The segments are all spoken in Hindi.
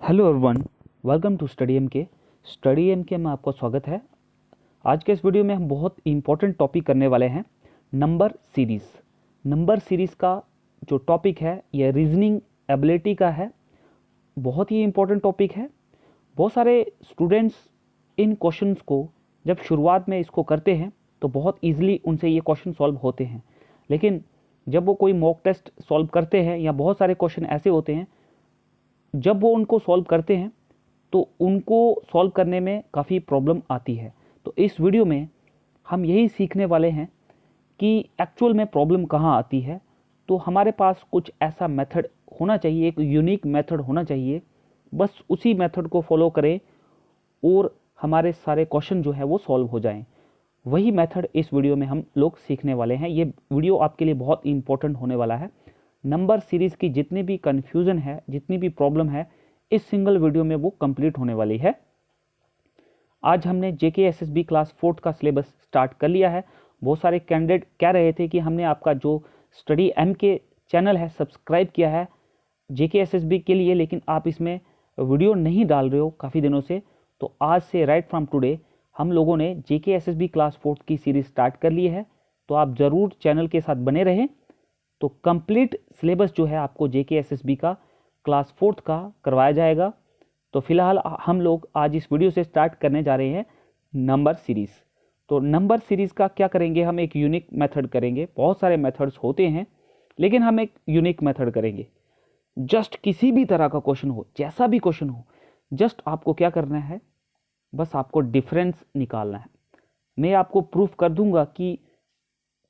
Hello everyone, welcome to study M K में आपका स्वागत है। आज के इस वीडियो में हम बहुत इंपॉर्टेंट टॉपिक करने वाले हैं, नंबर सीरीज़। नंबर सीरीज़ का जो टॉपिक है ये रीजनिंग एबिलिटी का है। बहुत ही इंपॉर्टेंट टॉपिक है। बहुत सारे स्टूडेंट्स इन क्वेश्चंस को जब शुरुआत में इसको करते हैं तो बहुत ईजिली उनसे ये क्वेश्चन सॉल्व होते हैं, लेकिन जब वो कोई मॉक टेस्ट सॉल्व करते हैं या बहुत सारे क्वेश्चन ऐसे होते हैं जब वो उनको सॉल्व करते हैं तो उनको सॉल्व करने में काफ़ी प्रॉब्लम आती है। तो इस वीडियो में हम यही सीखने वाले हैं कि एक्चुअल में प्रॉब्लम कहाँ आती है। तो हमारे पास कुछ ऐसा मेथड होना चाहिए, एक यूनिक मेथड होना चाहिए, बस उसी मेथड को फॉलो करें और हमारे सारे क्वेश्चन जो है वो सॉल्व हो जाएं। वही मेथड इस वीडियो में हम लोग सीखने वाले हैं। ये वीडियो आपके लिए बहुत इंपॉर्टेंट होने वाला है। नंबर सीरीज़ की जितनी भी कन्फ्यूज़न है, जितनी भी प्रॉब्लम है, इस सिंगल वीडियो में वो कंप्लीट होने वाली है। आज हमने JKSSB क्लास 4 का सिलेबस स्टार्ट कर लिया है। बहुत सारे कैंडिडेट कह रहे थे कि हमने आपका जो स्टडी एम के चैनल है सब्सक्राइब किया है JKSSB के लिए, लेकिन आप इसमें वीडियो नहीं डाल रहे हो काफ़ी दिनों से। तो आज से राइट फ्रॉम टुडे हम लोगों ने JKSSB क्लास 4 की सीरीज़ स्टार्ट कर ली है। तो आप ज़रूर चैनल के साथ बने रहें। तो कंप्लीट सिलेबस जो है आपको JKSSB का क्लास 4 का करवाया जाएगा। तो फिलहाल हम लोग आज इस वीडियो से स्टार्ट करने जा रहे हैं नंबर सीरीज़। तो नंबर सीरीज़ का क्या करेंगे, हम एक यूनिक मेथड करेंगे। बहुत सारे मेथड्स होते हैं लेकिन हम एक यूनिक मेथड करेंगे। जस्ट किसी भी तरह का क्वेश्चन हो, जैसा भी क्वेश्चन हो, जस्ट आपको क्या करना है, बस आपको डिफरेंस निकालना है। मैं आपको प्रूफ कर दूंगा कि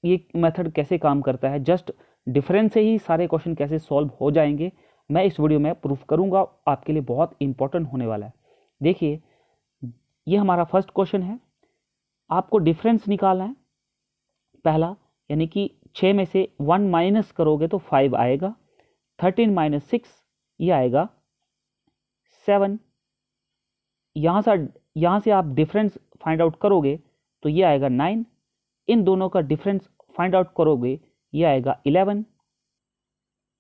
ये मेथड कैसे काम करता है। जस्ट डिफरेंस से ही सारे क्वेश्चन कैसे सॉल्व हो जाएंगे, मैं इस वीडियो में प्रूफ करूंगा। आपके लिए बहुत इंपॉर्टेंट होने वाला है। देखिए, ये हमारा फर्स्ट क्वेश्चन है। आपको डिफरेंस निकालना है पहला, यानी कि 6 में से 1 माइनस करोगे तो 5 आएगा। 13 माइनस 6 ये आएगा 7। यहाँ से आप डिफरेंस फाइंड आउट करोगे तो ये आएगा 9। इन दोनों का डिफरेंस फाइंड आउट करोगे ये आएगा 11।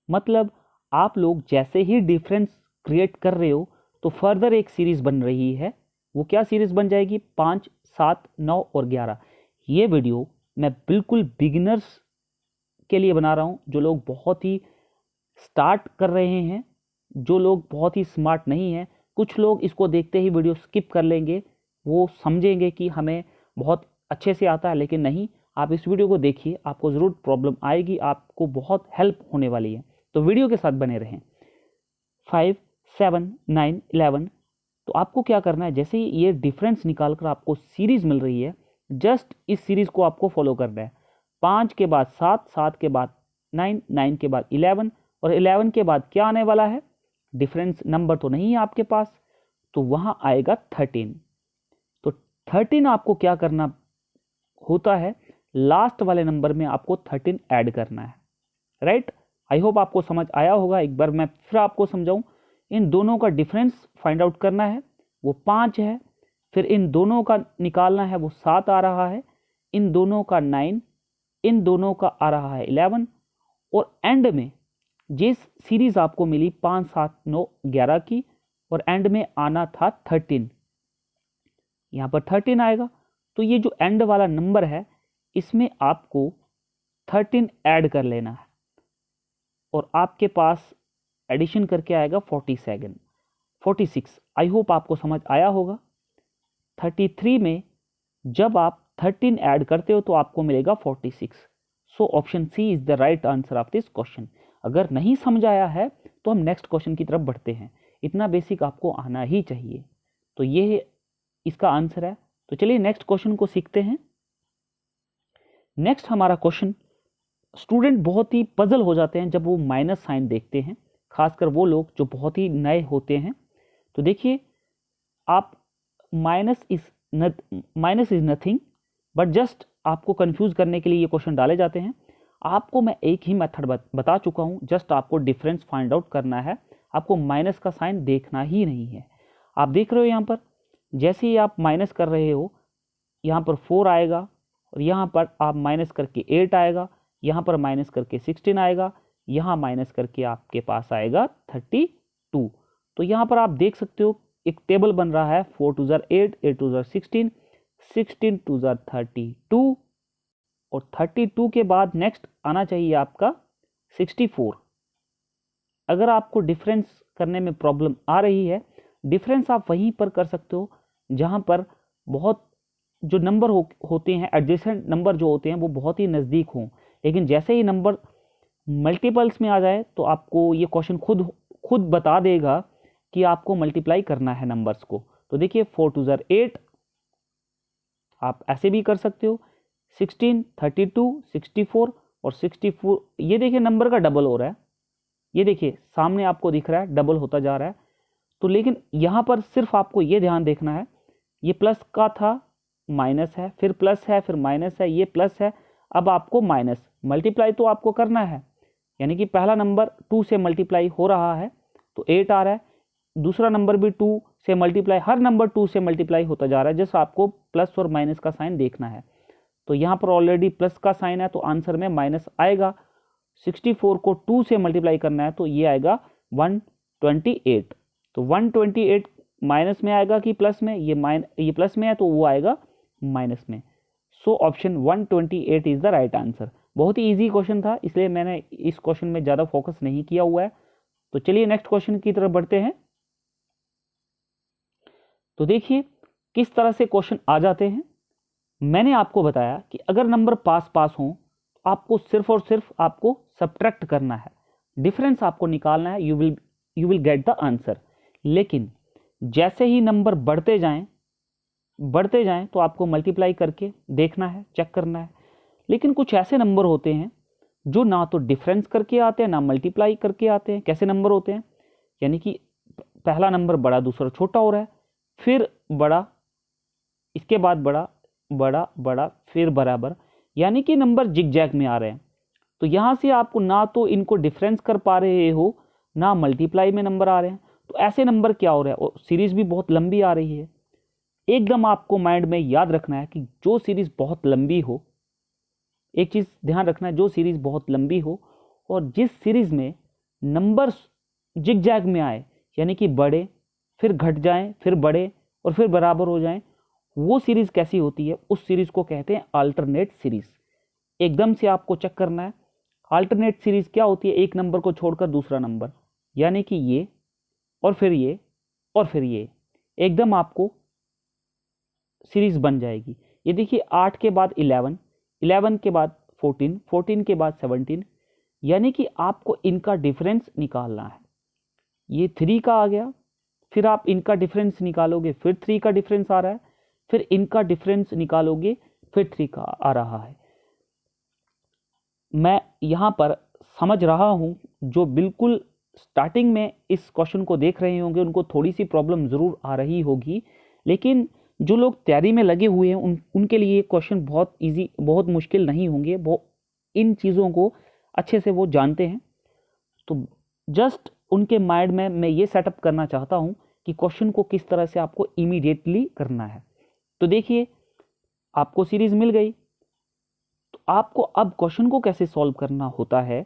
मतलब आप लोग जैसे ही डिफरेंस क्रिएट कर रहे हो तो फर्दर एक सीरीज बन रही है। वो क्या सीरीज बन जाएगी? 5, 7, 9 और 11। ये वीडियो मैं बिल्कुल बिगिनर्स के लिए बना रहा हूँ, जो लोग बहुत ही स्टार्ट कर रहे हैं, जो लोग बहुत ही स्मार्ट नहीं हैं। कुछ लोग इसको देखते ही वीडियो स्किप कर लेंगे, वो समझेंगे कि हमें बहुत अच्छे से आता है, लेकिन नहीं। आप इस वीडियो को देखिए, आपको ज़रूर प्रॉब्लम आएगी, आपको बहुत हेल्प होने वाली है। तो वीडियो के साथ बने रहें। 5, 7, 9, 11। तो आपको क्या करना है, जैसे ही ये डिफरेंस निकाल कर आपको सीरीज मिल रही है, जस्ट इस सीरीज को आपको फॉलो करना है। 5 के बाद 7, 7 के बाद 9, 9 के बाद 11 और 11 के बाद क्या आने वाला है? डिफरेंस नंबर तो नहीं है आपके पास, तो वहां आएगा 13। तो 13 आपको क्या करना होता है, लास्ट वाले नंबर में आपको 13 ऐड करना है। राइट? आई होप आपको समझ आया होगा। एक बार मैं फिर आपको समझाऊं। इन दोनों का डिफरेंस फाइंड आउट करना है, वो 5 है। फिर इन दोनों का निकालना है, वो 7 आ रहा है। इन दोनों का 9, इन दोनों का आ रहा है 11। और एंड में जिस सीरीज आपको मिली 5, 7, 9, 11 की, और एंड में आना था 13, यहां पर 13 आएगा। तो ये जो एंड वाला नंबर है इसमें आपको 13 ऐड कर लेना है और आपके पास एडिशन करके आएगा 46। आई होप आपको समझ आया होगा। 33 में जब आप 13 ऐड करते हो तो आपको मिलेगा 46। So option C is the right answer of this question. अगर नहीं समझ आया है तो हम नेक्स्ट क्वेश्चन की तरफ बढ़ते हैं। इतना बेसिक आपको आना ही चाहिए। तो ये इसका आंसर है। तो चलिए नेक्स्ट क्वेश्चन को सीखते हैं। नेक्स्ट हमारा क्वेश्चन, स्टूडेंट बहुत ही पजल हो जाते हैं जब वो माइनस साइन देखते हैं, खासकर वो लोग जो बहुत ही नए होते हैं। तो देखिए, आप minus is nothing, but just आपको कंफ्यूज करने के लिए ये क्वेश्चन डाले जाते हैं। आपको मैं एक ही मेथड बता चुका हूं, जस्ट आपको डिफरेंस फाइंड आउट करना है। आपको माइनस का साइन देखना ही नहीं है। आप देख रहे हो यहाँ पर, जैसे ही आप माइनस कर रहे हो यहाँ पर 4 आएगा, और यहाँ पर आप माइनस करके 8 आएगा, यहाँ पर माइनस करके 16 आएगा, यहाँ माइनस करके आपके पास आएगा 32। तो यहाँ पर आप देख सकते हो एक टेबल बन रहा है, 4 2 ज़ार 8, 8 2 ज़ार 16, 16 2 ज़ार 32 और 32 के बाद नेक्स्ट आना चाहिए आपका 64। अगर आपको डिफरेंस करने में प्रॉब्लम आ रही है, डिफरेंस आप वहीं पर कर सकते हो जहाँ पर बहुत जो नंबर होते हैं, एडजेसेंट नंबर जो होते हैं वो बहुत ही नज़दीक हों। लेकिन जैसे ही नंबर मल्टीपल्स में आ जाए तो आपको ये क्वेश्चन खुद बता देगा कि आपको मल्टीप्लाई करना है नंबर्स को। तो देखिए 4 2 ज़ार 8, आप ऐसे भी कर सकते हो, 16, 32, 64 और 64। ये देखिए नंबर का डबल हो रहा है, ये देखिए सामने आपको दिख रहा है डबल होता जा रहा है। तो लेकिन यहाँ पर सिर्फ आपको ये ध्यान देखना है, ये प्लस का था, माइनस है, फिर प्लस है, फिर माइनस है, ये प्लस है, अब आपको माइनस। मल्टीप्लाई तो आपको करना है, यानी कि पहला नंबर 2 से मल्टीप्लाई हो रहा है तो 8 आ रहा है, दूसरा नंबर भी 2 से मल्टीप्लाई, हर नंबर 2 से मल्टीप्लाई होता जा रहा है, जैसे आपको प्लस और माइनस का साइन देखना है। तो यहाँ पर ऑलरेडी प्लस का साइन है तो आंसर में माइनस आएगा। 64 को 2 से मल्टीप्लाई करना है तो ये आएगा 128। तो 128 माइनस में आएगा कि प्लस में, ये प्लस में है तो वो आएगा माइनस में। So option 128 is the right answer. बहुत ही इजी क्वेश्चन था, इसलिए मैंने इस क्वेश्चन में ज़्यादा फोकस नहीं किया हुआ है। तो चलिए नेक्स्ट क्वेश्चन की तरफ बढ़ते हैं। तो देखिए किस तरह से क्वेश्चन आ जाते हैं। मैंने आपको बताया कि अगर नंबर पास पास हो, आपको सिर्फ और सिर्फ आपको सब्ट्रैक्ट करना है, डिफरेंस आपको निकालना है, you will get the answer. लेकिन जैसे ही नंबर बढ़ते जाएं तो आपको मल्टीप्लाई करके देखना है, चेक करना है। लेकिन कुछ ऐसे नंबर होते हैं जो ना तो डिफरेंस करके आते हैं ना मल्टीप्लाई करके आते हैं। कैसे नंबर होते हैं, यानी कि पहला नंबर बड़ा दूसरा छोटा हो रहा है, फिर बड़ा, इसके बाद बड़ा बड़ा बड़ा फिर बराबर, यानी कि नंबर जिगजैग में आ रहे हैं। तो यहाँ से आपको ना तो इनको डिफरेंस कर पा रहे हो ना मल्टीप्लाई में नंबर आ रहे हैं। तो ऐसे नंबर क्या हो रहा है, और सीरीज भी बहुत लंबी आ रही है। एकदम आपको माइंड में याद रखना है कि जो सीरीज बहुत लंबी हो, एक चीज ध्यान रखना है, जो सीरीज बहुत लंबी हो और जिस सीरीज में नंबर जिगजैग में आए, यानी कि बढ़े फिर घट जाएं फिर बढ़े और फिर बराबर हो जाएं, वो सीरीज कैसी होती है, उस सीरीज को कहते हैं अल्टरनेट सीरीज। एकदम से आपको चेक करना है अल्टरनेट सीरीज क्या होती है, एक नंबर को छोड़कर दूसरा नंबर, यानी कि ये और फिर ये और फिर ये, एकदम आपको सीरीज बन जाएगी। ये देखिए 8 के बाद 11, 11 के बाद 14, 14 के बाद 17, यानी कि आपको इनका डिफरेंस निकालना है। ये 3 का आ गया, फिर आप इनका डिफरेंस निकालोगे, फिर 3 का डिफरेंस आ रहा है, फिर इनका डिफरेंस निकालोगे, फिर 3 का आ रहा है। मैं यहाँ पर समझ रहा हूँ जो बिल्कुल स्टार्टिंग में इस क्वेश्चन को देख रहे होंगे उनको थोड़ी सी प्रॉब्लम ज़रूर आ रही होगी, लेकिन जो लोग तैयारी में लगे हुए हैं उनके लिए क्वेश्चन बहुत इजी, बहुत मुश्किल नहीं होंगे। वो इन चीज़ों को अच्छे से वो जानते हैं। तो जस्ट उनके माइंड में मैं ये सेटअप करना चाहता हूँ कि क्वेश्चन को किस तरह से आपको इमीडिएटली करना है। तो देखिए आपको सीरीज मिल गई, तो आपको अब क्वेश्चन को कैसे सॉल्व करना होता है,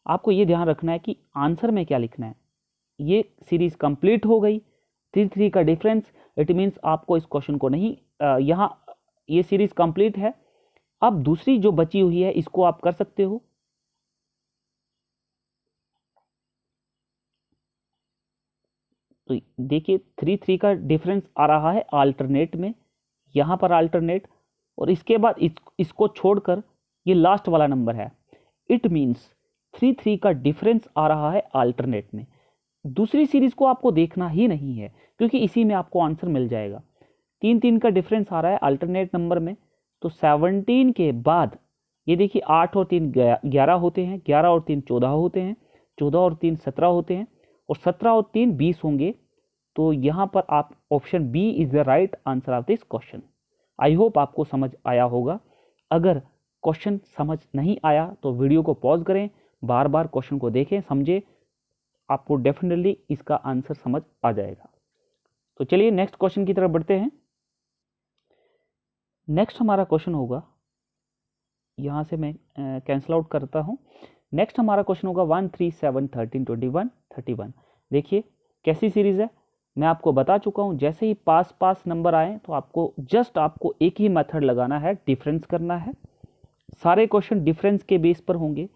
आपको ये ध्यान रखना है कि आंसर में क्या लिखना है। ये सीरीज कंप्लीट हो गई, 3 का डिफरेंस, इट मीन्स आपको इस क्वेश्चन को नहीं, यहाँ ये सीरीज कंप्लीट है। अब दूसरी जो बची हुई है इसको आप कर सकते हो। तो देखिए 3 का डिफरेंस आ रहा है अल्टरनेट में, यहाँ पर अल्टरनेट, और इसके बाद इसको छोड़कर ये लास्ट वाला नंबर है। इट मीन्स 3 का डिफरेंस आ रहा है अल्टरनेट में। दूसरी सीरीज को आपको देखना ही नहीं है क्योंकि इसी में आपको आंसर मिल जाएगा। 3 का डिफरेंस आ रहा है अल्टरनेट नंबर में, तो 17 के बाद ये देखिए 8 और 3 11 होते हैं, 11 और 3 14 होते हैं, 14 और 3 17 होते हैं, और 17 और 3 20 होंगे। तो यहाँ पर आप option B is the right answer of this question. I hope आपको समझ आया होगा। अगर क्वेश्चन समझ नहीं आया तो वीडियो को पॉज करें, बार बार क्वेश्चन को देखें, समझें, आपको डेफिनेटली इसका आंसर समझ आ जाएगा। तो चलिए नेक्स्ट क्वेश्चन की तरफ बढ़ते हैं। नेक्स्ट हमारा क्वेश्चन होगा, यहाँ से मैं कैंसिल आउट करता हूँ। नेक्स्ट हमारा क्वेश्चन होगा 1 3 7 13 21 31। देखिए कैसी सीरीज है मैं आपको बता चुका हूँ। जैसे ही पास पास नंबर आए तो आपको एक ही मेथड लगाना है, डिफरेंस करना है। सारे क्वेश्चन डिफरेंस के बेस पर होंगे।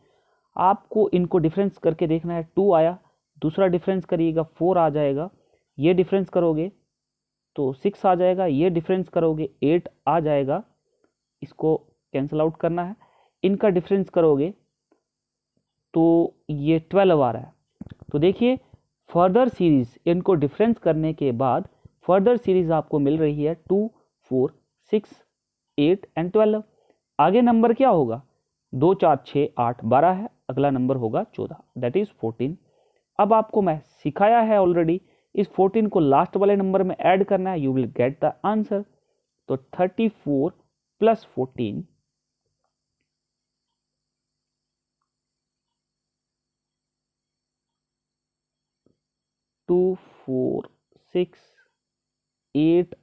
आपको इनको डिफरेंस करके देखना है। 2 आया, दूसरा डिफरेंस करिएगा 4 आ जाएगा, ये डिफरेंस करोगे तो 6 आ जाएगा, ये डिफरेंस करोगे 8 आ जाएगा, इसको कैंसिल आउट करना है। इनका डिफरेंस करोगे तो ये 12 आ रहा है। तो देखिए फर्दर सीरीज, इनको डिफरेंस करने के बाद फर्दर सीरीज आपको मिल रही है 2, 4, 6, 8 एंड 12। आगे नंबर क्या होगा? 2, 4, 6, 8, 12 है, अगला नंबर होगा 14, दैट इज 14। अब आपको मैं सिखाया है ऑलरेडी, इस 14 को लास्ट वाले नंबर में ऐड करना है, you will get the answer. तो 34 प्लस 14 2, 4, 6, 8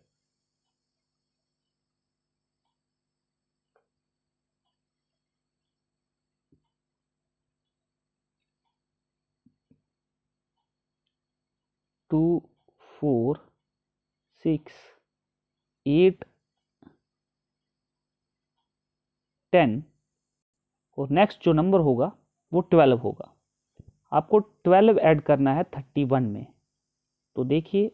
2, 4, 6, 8, 10 और नेक्स्ट जो नंबर होगा वो 12 होगा। आपको 12 ऐड करना है 31 में। तो देखिए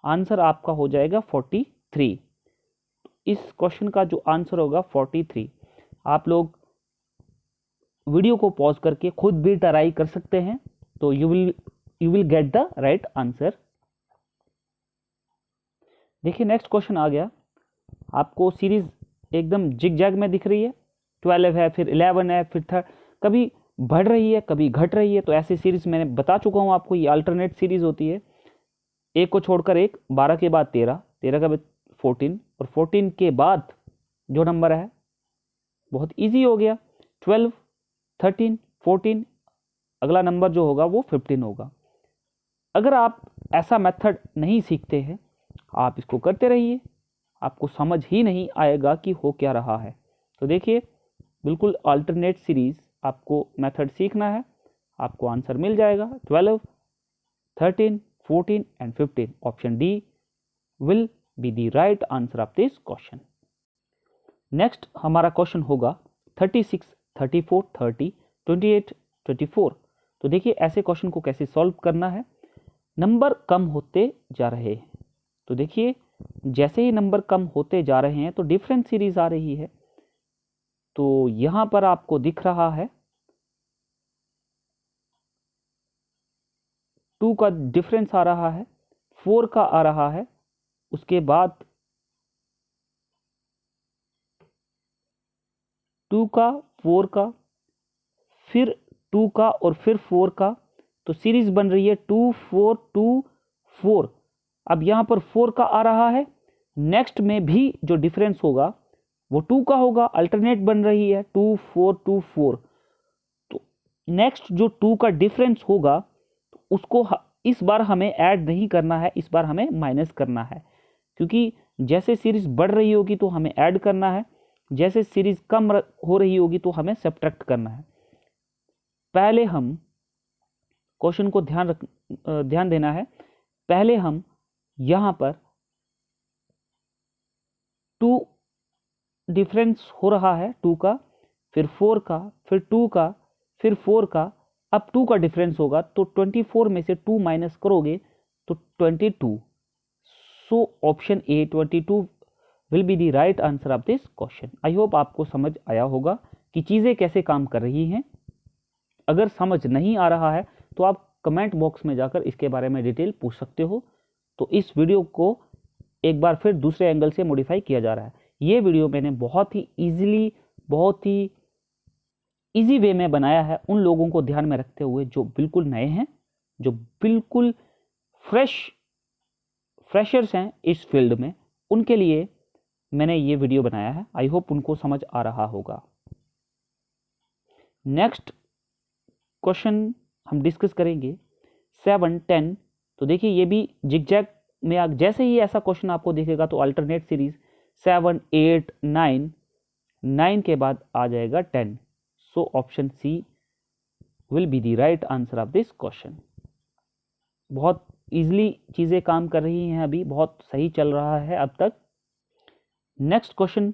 आंसर आपका हो जाएगा 43। इस क्वेश्चन का जो आंसर होगा 43। आप लोग वीडियो को पॉज करके खुद भी ट्राई कर सकते हैं, तो you will get the right answer. देखिए नेक्स्ट क्वेश्चन आ गया। आपको सीरीज एकदम जिग जैग में दिख रही है, 12 है, फिर 11 है, फिर कभी बढ़ रही है, कभी घट रही है। तो ऐसी सीरीज मैंने बता चुका हूं आपको, ये अल्टरनेट सीरीज होती है। एक को छोड़कर एक, 12 के बाद 13, 13 के बाद 14 और 14 के बाद जो नंबर है बहुत इजी हो गया, 12, 13, 14, अगला नंबर जो होगा वो 15 होगा। अगर आप ऐसा मेथड नहीं सीखते हैं, आप इसको करते रहिए, आपको समझ ही नहीं आएगा कि हो क्या रहा है। तो देखिए बिल्कुल अल्टरनेट सीरीज आपको मेथड सीखना है, आपको आंसर मिल जाएगा 12, 13, 14 and 15। Option D will be the right answer of this question. Next हमारा क्वेश्चन होगा 36, 34, 30, 28, 24। तो देखिए ऐसे क्वेश्चन को कैसे सॉल्व करना है। नंबर कम होते जा रहे हैं, तो देखिए जैसे ही नंबर कम होते जा रहे हैं तो डिफरेंट सीरीज आ रही है। तो यहां पर आपको दिख रहा है 2 का डिफरेंस आ रहा है, 4 का आ रहा है, उसके बाद 2 का, 4 का, फिर 2 का और फिर 4 का। तो सीरीज बन रही है 2, 4, 2, 4। अब यहां पर 4 का आ रहा है, नेक्स्ट में भी जो डिफरेंस होगा वो 2 का होगा, अल्टरनेट बन रही है 2, 4, 2, 4। तो नेक्स्ट जो 2 का डिफरेंस होगा उसको इस बार हमें ऐड नहीं करना है, इस बार हमें माइनस करना है, क्योंकि जैसे सीरीज बढ़ रही होगी तो हमें ऐड करना है, जैसे सीरीज कम हो रही होगी तो हमें सब्ट्रैक्ट करना है। पहले हम क्वेश्चन को ध्यान देना है। पहले हम यहां पर 2 डिफरेंस हो रहा है, 2 का, फिर 4 का, फिर 2 का, फिर 4 का। अब 2 का डिफरेंस होगा तो 24 में से 2 माइनस करोगे तो 22। So option A 22 will be the right answer of this question. I hope आपको समझ आया होगा कि चीज़ें कैसे काम कर रही हैं। अगर समझ नहीं आ रहा है तो आप कमेंट बॉक्स में जाकर इसके बारे में डिटेल पूछ सकते हो। तो इस वीडियो को एक बार फिर दूसरे एंगल से मॉडिफाई किया जा रहा है। ये वीडियो मैंने बहुत ही इजी वे में बनाया है, उन लोगों को ध्यान में रखते हुए जो बिल्कुल नए हैं, जो बिल्कुल फ्रेशर्स हैं इस फील्ड में, उनके लिए मैंने ये वीडियो बनाया है। आई होप उनको समझ आ रहा होगा। नेक्स्ट क्वेश्चन हम डिस्कस करेंगे 7, 10। तो देखिए ये भी जिगजैग में, जैसे ही ऐसा क्वेश्चन आपको दिखेगा तो अल्टरनेट सीरीज 7, 8, 9, 9 के बाद आ जाएगा 10। So option C will be the right answer of this question. बहुत ईजिली चीज़ें काम कर रही हैं, अभी बहुत सही चल रहा है अब तक। नेक्स्ट क्वेश्चन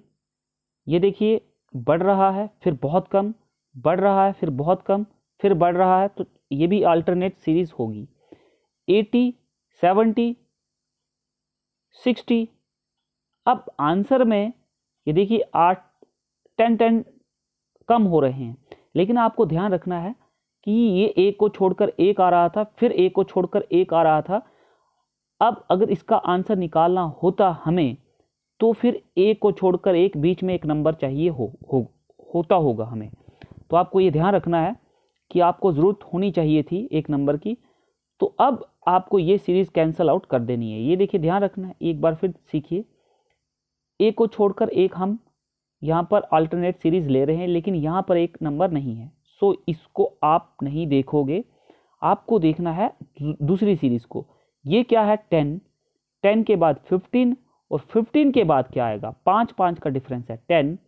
ये देखिए, बढ़ रहा है फिर बहुत कम, बढ़ रहा है फिर बहुत कम, फिर बढ़ रहा है, तो ये भी अल्टरनेट सीरीज होगी। 80, 70, 60। अब आंसर में ये देखिए 8, 10 कम हो रहे हैं, लेकिन आपको ध्यान रखना है कि ये एक को छोड़कर एक आ रहा था, फिर एक को छोड़कर एक आ रहा था। अब अगर इसका आंसर निकालना होता हमें, तो फिर एक को छोड़कर एक, बीच में एक नंबर चाहिए होता होगा हमें। तो आपको ये ध्यान रखना है कि आपको ज़रूरत होनी चाहिए थी एक नंबर की, तो अब आपको ये सीरीज़ कैंसिल आउट कर देनी है। ये देखिए, ध्यान रखना है, एक बार फिर सीखिए। एक को छोड़कर एक हम यहाँ पर अल्टरनेट सीरीज ले रहे हैं, लेकिन यहाँ पर एक नंबर नहीं है, सो इसको आप नहीं देखोगे, आपको देखना है दूसरी सीरीज को। ये क्या है? 10, 10 के बाद 15, और 15 के बाद क्या आएगा? 5 5 का डिफरेंस है, 10,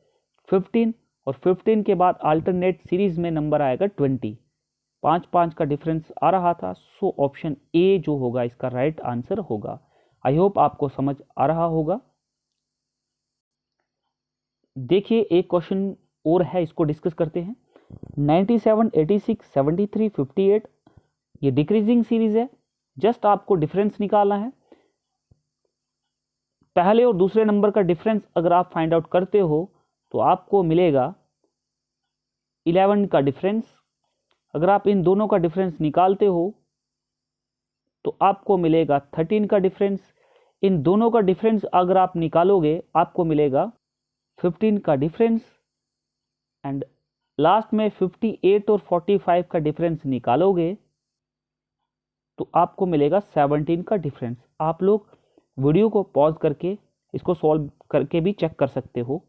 15, और 15 के बाद अल्टरनेट सीरीज में नंबर आएगा 20। 5 5 का डिफरेंस आ रहा था, सो ऑप्शन ए जो होगा इसका राइट आंसर होगा। आई होप आपको समझ आ रहा होगा। देखिए, एक क्वेश्चन और है, इसको डिस्कस करते हैं। 97, 86, 73, 58, ये डिक्रीजिंग सीरीज है। जस्ट आपको डिफरेंस निकालना है। पहले और दूसरे नंबर का डिफरेंस अगर आप फाइंड आउट करते हो तो आपको मिलेगा 11 का डिफरेंस। अगर आप इन दोनों का डिफरेंस निकालते हो तो आपको मिलेगा 13 का डिफरेंस। इन दोनों का डिफरेंस अगर आप निकालोगे आपको मिलेगा 15 का डिफरेंस। एंड लास्ट में 58 और 45 का डिफरेंस निकालोगे तो आपको मिलेगा 17 का डिफरेंस। आप लोग वीडियो को पॉज करके इसको सॉल्व करके भी चेक कर सकते हो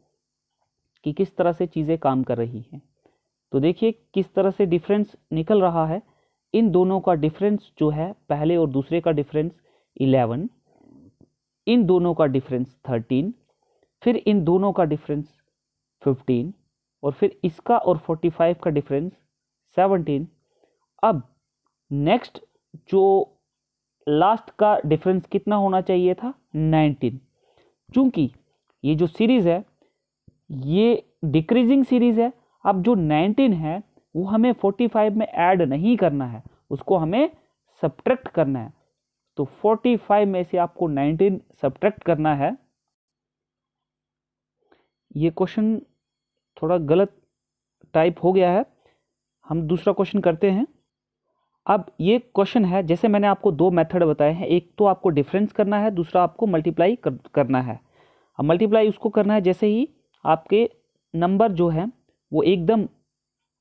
कि किस तरह से चीज़ें काम कर रही हैं। तो देखिए किस तरह से डिफरेंस निकल रहा है। इन दोनों का डिफरेंस जो है, पहले और दूसरे का डिफरेंस 11, इन दोनों का डिफरेंस 13, फिर इन दोनों का डिफरेंस 15, और फिर इसका और 45 का डिफरेंस 17। अब नेक्स्ट जो लास्ट का डिफरेंस कितना होना चाहिए था? 19। चूंकि ये जो सीरीज है ये डिक्रीजिंग सीरीज है, अब जो 19 है वो हमें 45 में ऐड नहीं करना है, उसको हमें सब्ट्रैक्ट करना है। तो 45 में से आपको 19 सब्ट्रैक्ट करना है। ये क्वेश्चन थोड़ा गलत टाइप हो गया है, हम दूसरा क्वेश्चन करते हैं। अब ये क्वेश्चन है, जैसे मैंने आपको दो मेथड बताए हैं, एक तो आपको डिफरेंस करना है, दूसरा आपको मल्टीप्लाई करना है। अब मल्टीप्लाई उसको करना है जैसे ही आपके नंबर जो है वो एकदम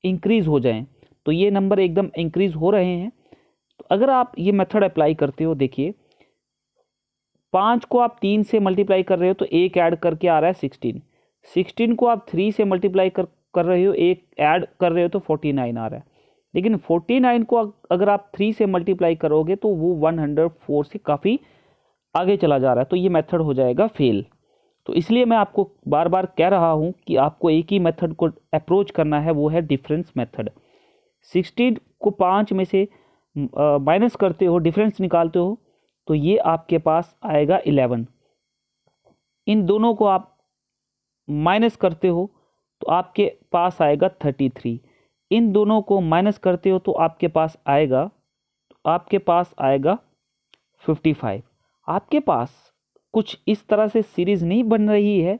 इंक्रीज हो जाएं। तो ये नंबर एकदम इंक्रीज हो रहे हैं, तो अगर आप ये मेथड अप्लाई करते हो, देखिए 5 को आप 3 से मल्टीप्लाई कर रहे हो तो एक ऐड करके आ रहा है 16। 16 को आप 3 से मल्टीप्लाई कर रहे हो, एक ऐड कर रहे हो तो 49 आ रहा है। लेकिन 49 को अगर आप 3 से मल्टीप्लाई करोगे तो वो 104 से काफ़ी आगे चला जा रहा है, तो ये मेथड हो जाएगा फेल। तो इसलिए मैं आपको बार बार कह रहा हूँ कि आपको एक ही मेथड को अप्रोच करना है, वो है डिफरेंस मेथड। 16 को 5 में से माइनस करते हो, डिफरेंस निकालते हो, तो ये आपके पास आएगा 11। इन दोनों को आप माइनस करते हो तो आपके पास आएगा 33। इन दोनों को माइनस करते हो तो आपके पास आएगा 55। आपके पास कुछ इस तरह से सीरीज नहीं बन रही है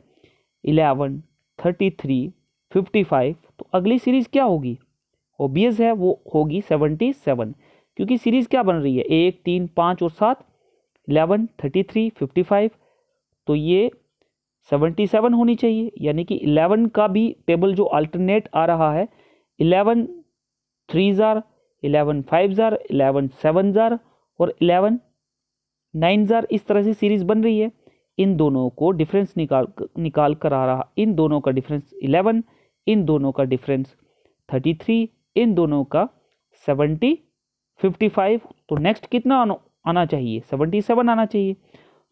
11, 33, 55, तो अगली सीरीज क्या होगी? ऑब्वियस है वो होगी 77, क्योंकि सीरीज क्या बन रही है? 1, 3, 5 और 7, 11, 33, 55, तो ये 77 होनी चाहिए। यानी कि 11 का भी टेबल जो अल्टरनेट आ रहा है, 11 3 जार, 11 5 जार, 11 7 जार और 11 9 जार, इस तरह से सीरीज बन रही है। इन दोनों को डिफरेंस निकाल कर आ रहा, इन दोनों का डिफरेंस 11, इन दोनों का डिफरेंस 33, इन दोनों का 55। तो नेक्स्ट कितना आना चाहिए? 77 आना चाहिए।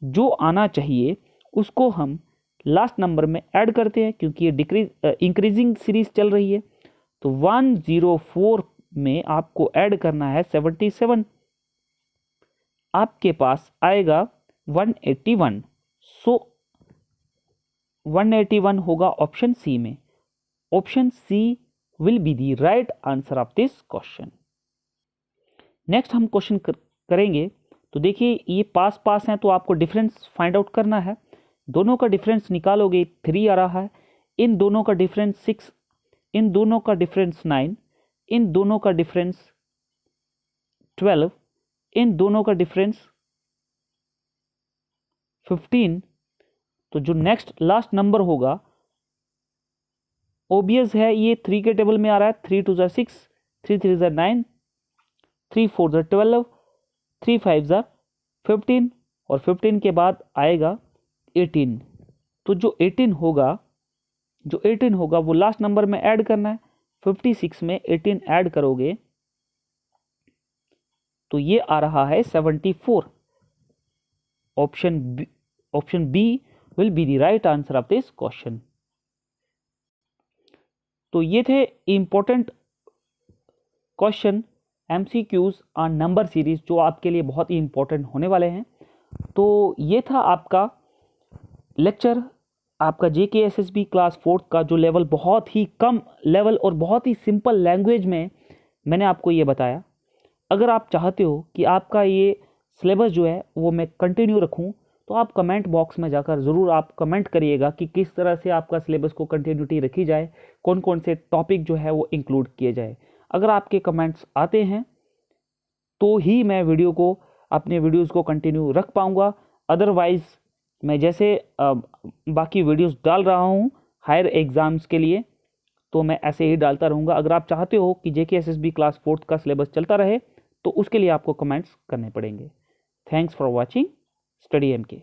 जो आना चाहिए उसको हम लास्ट नंबर में ऐड करते हैं, क्योंकि ये इंक्रीजिंग सीरीज चल रही है। तो 104 में आपको ऐड करना है 77। आपके पास आएगा 181। सो 181 होगा ऑप्शन सी में। Option C will be the right answer of this question. Next हम क्वेश्चन करेंगे। तो देखिए ये पास पास हैं तो आपको डिफरेंस फाइंड आउट करना है। दोनों का डिफरेंस निकालोगे 3 आ रहा है, इन दोनों का डिफरेंस 6, इन दोनों का डिफरेंस 9, इन दोनों का डिफरेंस 12, इन दोनों का डिफरेंस 15। तो जो नेक्स्ट लास्ट नंबर होगा ओबियस है, ये 3 के टेबल में आ रहा है। 3 2 6, 3 3 9, 3 4 12, 3 5 15 और 15 के बाद आएगा 18। तो जो 18 होगा वो लास्ट नंबर में ऐड करना है। 56 में 18 ऐड करोगे तो ये आ रहा है 74। Option B will be the right answer of this question. तो ये थे important question MCQs on number series जो आपके लिए बहुत ही इंपॉर्टेंट होने वाले हैं। तो ये था आपका लेक्चर, आपका JKSSB क्लास 4 का, जो लेवल बहुत ही कम लेवल और बहुत ही सिंपल लैंग्वेज में मैंने आपको ये बताया। अगर आप चाहते हो कि आपका ये सिलेबस जो है वो मैं कंटिन्यू रखूं तो आप कमेंट बॉक्स में जाकर ज़रूर आप कमेंट करिएगा कि किस तरह से आपका सिलेबस को कंटिन्यूटी रखी जाए, कौन कौन से टॉपिक जो है वो इंक्लूड किए जाए। अगर आपके कमेंट्स आते हैं तो ही मैं अपने वीडियोस को कंटिन्यू रख पाऊंगा। अदरवाइज मैं जैसे बाकी वीडियोस डाल रहा हूं हायर एग्ज़ाम्स के लिए, तो मैं ऐसे ही डालता रहूँगा। अगर आप चाहते हो कि JKSSB क्लास 4 का सिलेबस चलता रहे तो उसके लिए आपको कमेंट्स करने पड़ेंगे। Thanks for watching study MK।